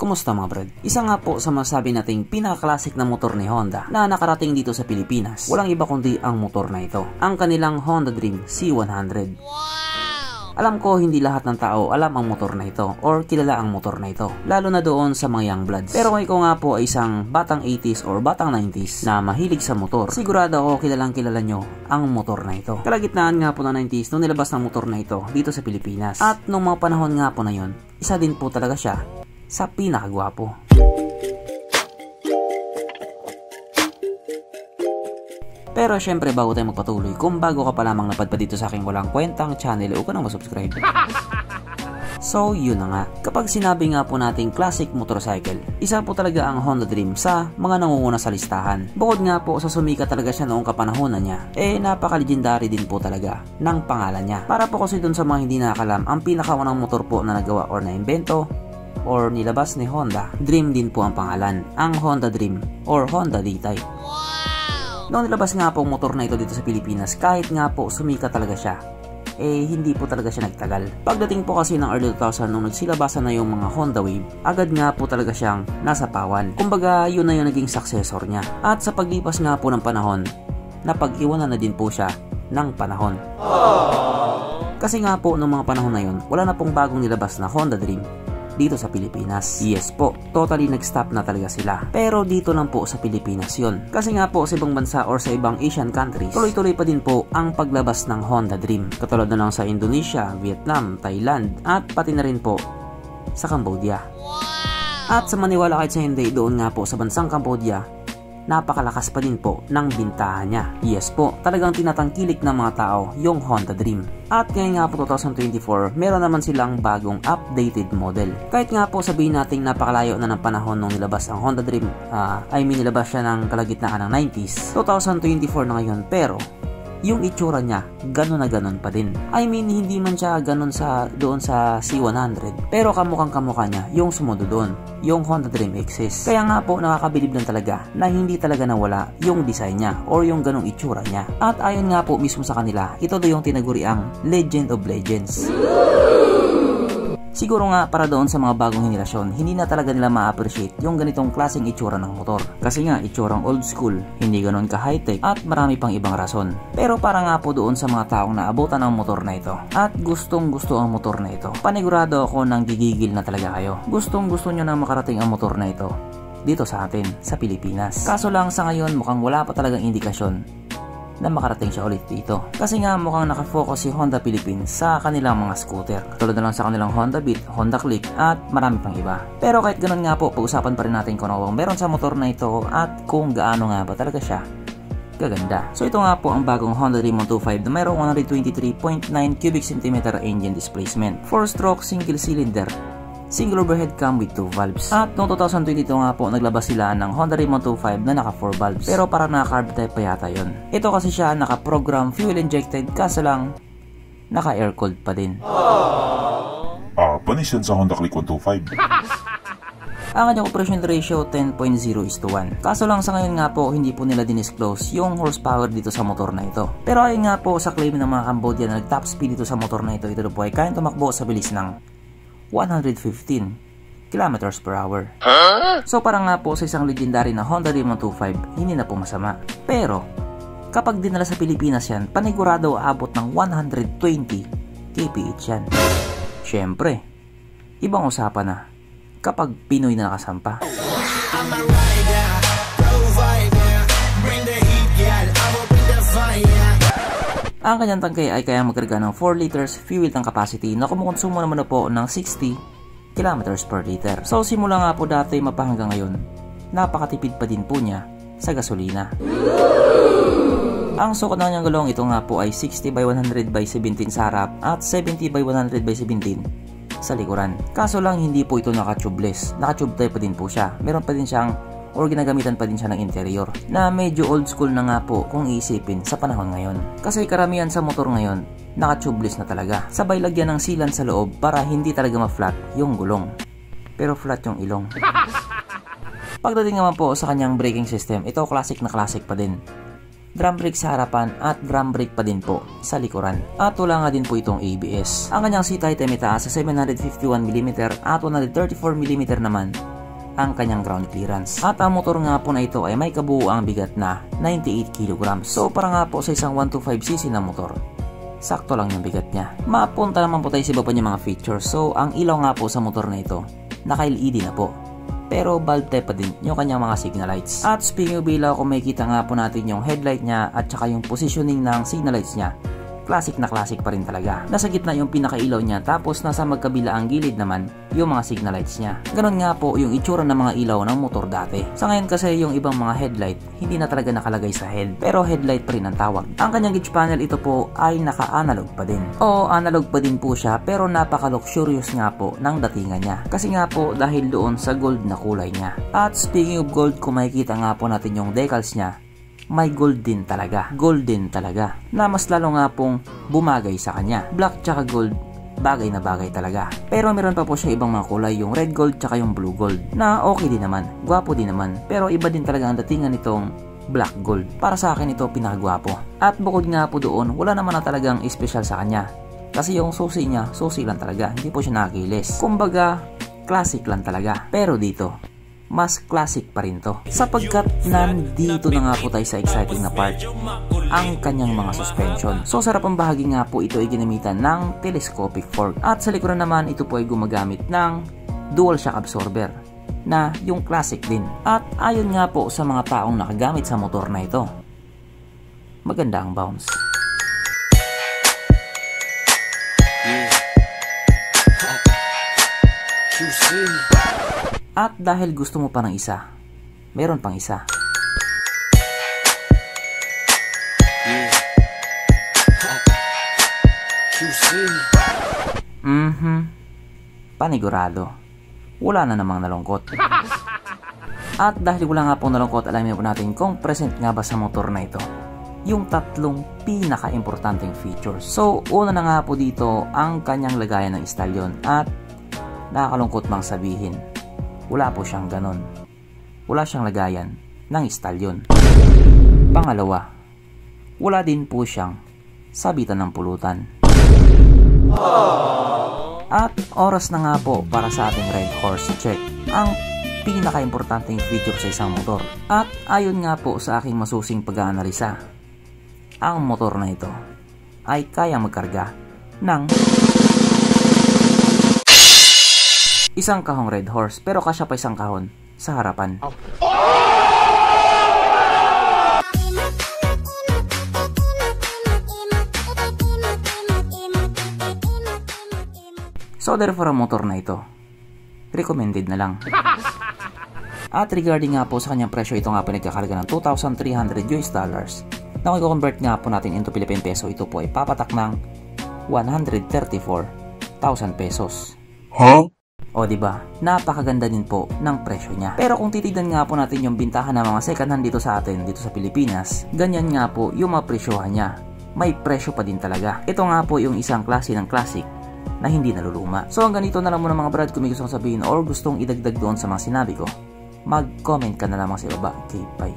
Kumusta mga brad? Isa nga po sa masabi nating pinaka-classic na motor ni Honda na nakarating dito sa Pilipinas. Walang iba kundi ang motor na ito. Ang kanilang Honda Dream C100. Alam ko hindi lahat ng tao alam ang motor na ito or kilala ang motor na ito, lalo na doon sa mga young bloods. Pero kung ikaw nga po ay isang batang 80s or batang 90s na mahilig sa motor, sigurado ako kilala nyo ang motor na ito. Kalagitnaan nga po ng 90s nung nilabas ng motor na ito dito sa Pilipinas. At nung mga panahon nga po na yon, isa din po talaga siya sa pinakagwapo. Pero syempre bago tayo magpatuloy, kung bago ka pa lamang napadpad dito sa aking walang kwentang channel, huwag ka nang masubscribe. So yun na nga, kapag sinabi nga po nating classic motorcycle, isa po talaga ang Honda Dream sa mga nangunguna sa listahan. Bukod nga po sa sumikat talaga siya noong kapanahonan niya, napaka-legendary din po talaga ng pangalan niya. Para po kasi dun sa mga hindi nakakalam, ang pinakaunang motor po na nagawa or naimbento or nilabas ni Honda, Dream din po ang pangalan, ang Honda Dream or Honda D-Type. Noong nilabas nga po ang motor na ito dito sa Pilipinas, kahit nga po sumikat talaga siya, hindi po talaga siya nagtagal. Pagdating po kasi ng early 2000 nung nagsilabasan na yung mga Honda Wave, agad nga po talaga siyang nasapawan. Kumbaga yun na yung naging successor niya. At sa paglipas nga po ng panahon, napag-iwanan na din po siya ng panahon. Kasi nga po noong mga panahon na yun, wala na pong bagong nilabas na Honda Dream dito sa Pilipinas. Yes po, totally nag-stop na talaga sila. Pero dito lang po sa Pilipinas yun. Kasi nga po sa ibang bansa or sa ibang Asian countries, tuloy-tuloy pa din po ang paglabas ng Honda Dream. Katulad na lang sa Indonesia, Vietnam, Thailand, at pati na rin po sa Cambodia. At sa maniwala kahit sa hindi, doon nga po sa bansang Cambodia, napakalakas pa din po ng bintahan niya. Yes po, talagang tinatangkilik ng mga tao yung Honda Dream. At ngayon nga po 2024, meron naman silang bagong updated model. Kahit nga po sabihin natin napakalayo na ng panahon nung nilabas ang Honda Dream, nilabas siya ng kalagitnaan ng 90s, 2024 na ngayon, pero yung itsura niya, ganun na ganun pa din. Hindi man siya ganun doon sa C100, pero kamukhang-kamukha niya yung sumunod doon, yung Honda Dream XS. Kaya nga po nakakabilib lang talaga na hindi talaga nawala yung design niya or yung ganung itsura niya. At ayon nga po mismo sa kanila, ito daw yung tinaguriang Legend of Legends. Siguro nga para doon sa mga bagong henerasyon, hindi na talaga nila ma-appreciate yung ganitong klaseng itsura ng motor. Kasi nga itsurang old school, hindi ganoon ka high-tech at marami pang ibang rason. Pero para nga po doon sa mga taong naabutan ng motor na ito at gustong gusto ang motor na ito, panigurado ako nang gigigil na talaga kayo. Gustong gusto nyo na makarating ang motor na ito dito sa atin, sa Pilipinas. Kaso lang sa ngayon mukhang wala pa talagang indikasyon na makarating siya ulit dito. Kasi nga mukhang nakafocus si Honda Philippines sa kanilang mga scooter. Tulad na lang sa kanilang Honda Beat, Honda Click at marami pang iba. Pero kahit ganun nga po, pag-usapan pa rin natin kung ano meron sa motor na ito at kung gaano nga ba talaga siya gaganda. So ito nga po ang bagong Honda Dream 125 na mayroong 123.9 cubic centimeter engine displacement, 4-stroke single cylinder, single overhead cam with 2 valves. At noong 2022 nga po, naglabas sila ng Honda Dream 125 na naka 4 valves. Pero para naka-carb type pa yata yun. Ito kasi siya naka-program fuel injected, kaso lang naka-air cooled pa din. Panis yan sa Honda Click 125. Ang kanyang operation ratio 10.0:1. Kaso lang sa ngayon nga po, hindi po nila dinisclose yung horsepower dito sa motor na ito. Pero ayun nga po sa claim ng mga Cambodia na nag-top speed dito sa motor na ito po ay kayang tumakbo sa bilis ng 115 kilometers per hour. So para nga po sa isang legendary na Honda Dream 125, hindi na po masama. Pero kapag dinala sa Pilipinas yan, panigurado aabot ng 120 kph yan. Syempre, ibang usapan na kapag Pinoy na nakasampa. Ang kanyang tangke ay kaya magkarga ng 4 liters fuel tank capacity na kumukonsumo naman na po ng 60 kilometers per liter. So simula nga po dati mapahanggang ngayon, napakatipid pa din po niya sa gasolina. Ang sukat ng kanyang gulong ito nga po ay 60/100/17 sa harap at 70/100/17 sa likuran. Kaso lang hindi po ito naka-tubeless. Naka-tube type pa din po siya. Meron pa din siyang or ginagamitan pa din siya ng interior na medyo old school na nga po kung iisipin sa panahon ngayon. Kasi karamihan sa motor ngayon naka-tubeless na talaga. Sabay lagyan ng sealant sa loob para hindi talaga ma-flat yung gulong. Pero flat yung ilong. Pagdating naman po sa kanyang braking system, ito classic na classic pa din. Drum brake sa harapan at drum brake pa din po sa likuran. At wala nga din po itong ABS. Ang kanyang seat height ay mitaas sa 751mm at 134mm naman ang kanyang ground clearance. At ang motor nga po na ito ay may kabuuang bigat na 98 kg. So para nga po sa isang 125cc na motor, sakto lang yung bigat niya. Mapunta naman po tayo sa iba pa niya mga features. So ang ilaw nga po sa motor na ito, naka-LED na po. Pero bulb type pa din yung kanyang mga signal lights. At speaking of ilaw, kung makikita nga po natin yung headlight niya at saka yung positioning ng signal lights niya, classic na classic pa rin talaga. Nasa gitna yung pinakailaw niya, tapos nasa magkabila ang gilid naman yung mga signal lights niya. Ganon nga po yung itsura ng mga ilaw ng motor dati. Sa ngayon kasi yung ibang mga headlight hindi na talaga nakalagay sa head, pero headlight pa rin ang tawag. Ang kanyang gauge panel ito po ay naka-analog pa din. O analog pa din po siya, pero napaka-luxurious nga po ng datingan niya. Kasi nga po dahil doon sa gold na kulay niya. At speaking of gold, kung makikita nga po natin yung decals niya, may golden talaga na mas lalo nga pong bumagay sa kanya. Black tsaka gold, bagay na bagay talaga. Pero meron pa po siya ibang mga kulay, yung red gold tsaka yung blue gold, na okay din naman, gwapo din naman, pero iba din talaga ang datingan nitong black gold. Para sa akin ito pinakagwapo. At bukod nga po doon, wala naman na talagang special sa kanya, kasi yung susi niya, susi lang talaga, hindi po siya nakakilis. Kumbaga classic lang talaga. Pero dito mas classic pa rin to, sapagkat nandito na nga po tayo sa exciting na part, ang kanyang mga suspension. So sa harapang bahagi nga po ito ay ginamitan ng telescopic fork, at sa likuran naman ito po ay gumagamit ng dual shock absorber na yung classic din. At ayon nga po sa mga taong nakagamit sa motor na ito, maganda ang bounce. At dahil gusto mo pa ng isa, meron pang isa. Panigurado, wala na namang nalungkot. At dahil wala nga pong nalungkot, alamin po natin kung present nga ba sa motor na ito yung tatlong pinaka-importanteng features. So una na nga po dito ang kanyang lagayan ng istalyon, at nakakalungkot mang sabihin, wala po siyang ganon. Wala siyang lagayan ng istalyon. Pangalawa, wala din po siyang sabitan ng pulutan. At oras na nga po para sa ating Red Horse check, ang pinaka-importanting feature sa isang motor. At ayon nga po sa aking masusing pag-aanalisa, ang motor na ito ay kaya magkarga ng isang kahong Red Horse, pero kasya pa isang kahon sa harapan. So therefore ang motor na ito, recommended na lang. At regarding nga po sa kanyang presyo, ito nga po nagkakarga ng $2,300 na kung i-convert nga po natin into Philippine Peso, ito po ay papatak ng 134,000 pesos. Huh? O diba, napakaganda din po ng presyo niya. Pero kung titignan nga po natin yung bintahan ng mga second hand dito sa atin, dito sa Pilipinas, ganyan nga po yung mga presyohan niya. May presyo pa din talaga. Ito nga po yung isang klase ng classic na hindi naluluma. So hanggang dito na lang muna mga brad. Kung may gustong sabihin or gustong idagdag doon sa mga sinabi ko, mag-comment ka na lamang sa ibaba. Okay, bye.